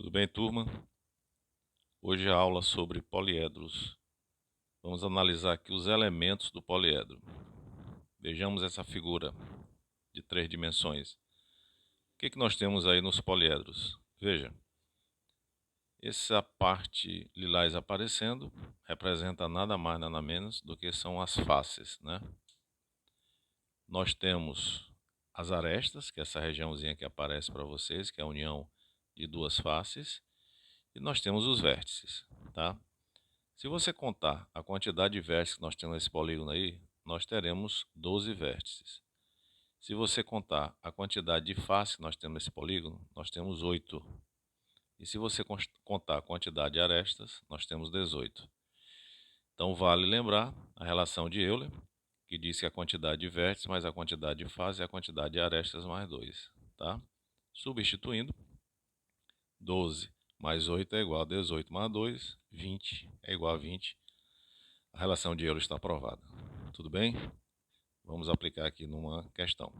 Tudo bem, turma? Hoje a aula sobre poliedros. Vamos analisar aqui os elementos do poliedro. Vejamos essa figura de 3 dimensões. O que nós temos aí nos poliedros? Veja, essa parte lilás aparecendo representa nada mais, nada menos do que são as faces, né? Nós temos as arestas, que é essa regiãozinha que aparece para vocês, que é a união de duas faces. E nós temos os vértices, tá? Se você contar a quantidade de vértices que nós temos nesse polígono aí, nós teremos 12 vértices. Se você contar a quantidade de faces que nós temos nesse polígono, nós temos 8. E se você contar a quantidade de arestas, nós temos 18. Então vale lembrar a relação de Euler, que diz que a quantidade de vértices mais a quantidade de faces é a quantidade de arestas mais 2. Tá? Substituindo, 12 mais 8 é igual a 18 mais 2, 20 é igual a 20. A relação de Euler está provada. Tudo bem? Vamos aplicar aqui numa questão.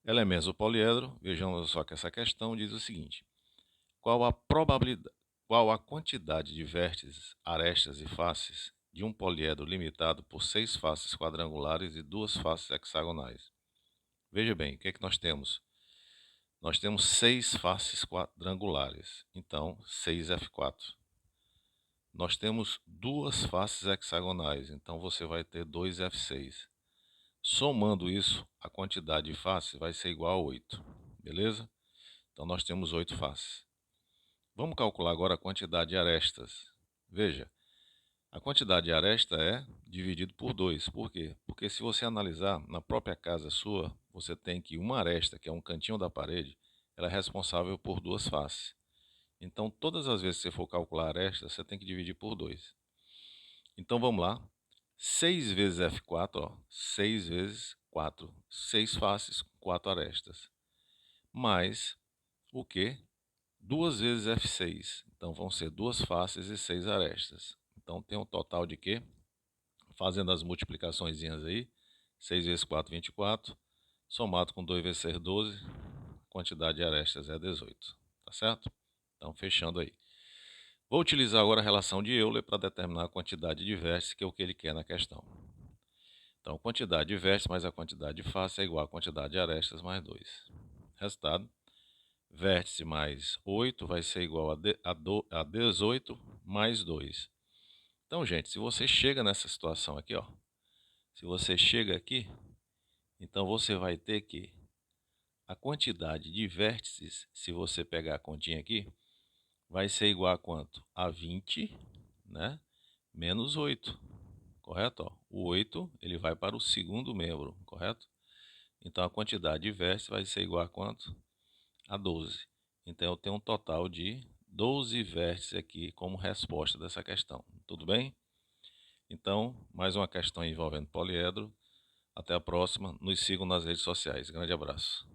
Elementos do poliedro. Vejamos só que essa questão diz o seguinte: qual a quantidade de vértices, arestas e faces de um poliedro limitado por 6 faces quadrangulares e 2 faces hexagonais? Veja bem, o que é que nós temos? Nós temos 6 faces quadrangulares, então 6F4. Nós temos 2 faces hexagonais, então você vai ter 2F6. Somando isso, a quantidade de faces vai ser igual a 8, beleza? Então nós temos 8 faces. Vamos calcular agora a quantidade de arestas. Veja, a quantidade de aresta é dividido por 2. Por quê? Porque se você analisar na própria casa sua, você tem que uma aresta, que é um cantinho da parede, ela é responsável por 2 faces. Então, todas as vezes que você for calcular a aresta, você tem que dividir por 2. Então, vamos lá. 6 vezes F4, ó, 6 vezes 4. 6 faces, 4 arestas. Mais o quê? 2 vezes F6. Então, vão ser 2 faces e 6 arestas. Então, tem um total de quê? Fazendo as multiplicaçõezinhas aí. 6 vezes 4, 24. Somado com 2 vezes 6, 12. A quantidade de arestas é 18. Tá certo? Então, fechando aí. Vou utilizar agora a relação de Euler para determinar a quantidade de vértices, que é o que ele quer na questão. Então, a quantidade de vértices mais a quantidade de faces é igual à quantidade de arestas mais 2. Resultado, vértice mais 8 vai ser igual a 18 mais 2. Então, gente, se você chega nessa situação aqui, ó, se você chega aqui, então você vai ter que a quantidade de vértices, se você pegar a continha aqui, vai ser igual a quanto? A 20, né? Menos 8, correto? Ó, o 8 ele vai para o segundo membro, correto? Então a quantidade de vértices vai ser igual a quanto? A 12. Então eu tenho um total de 12 vértices aqui como resposta dessa questão. Tudo bem? Então, mais uma questão envolvendo poliedro. Até a próxima. Nos sigam nas redes sociais. Grande abraço.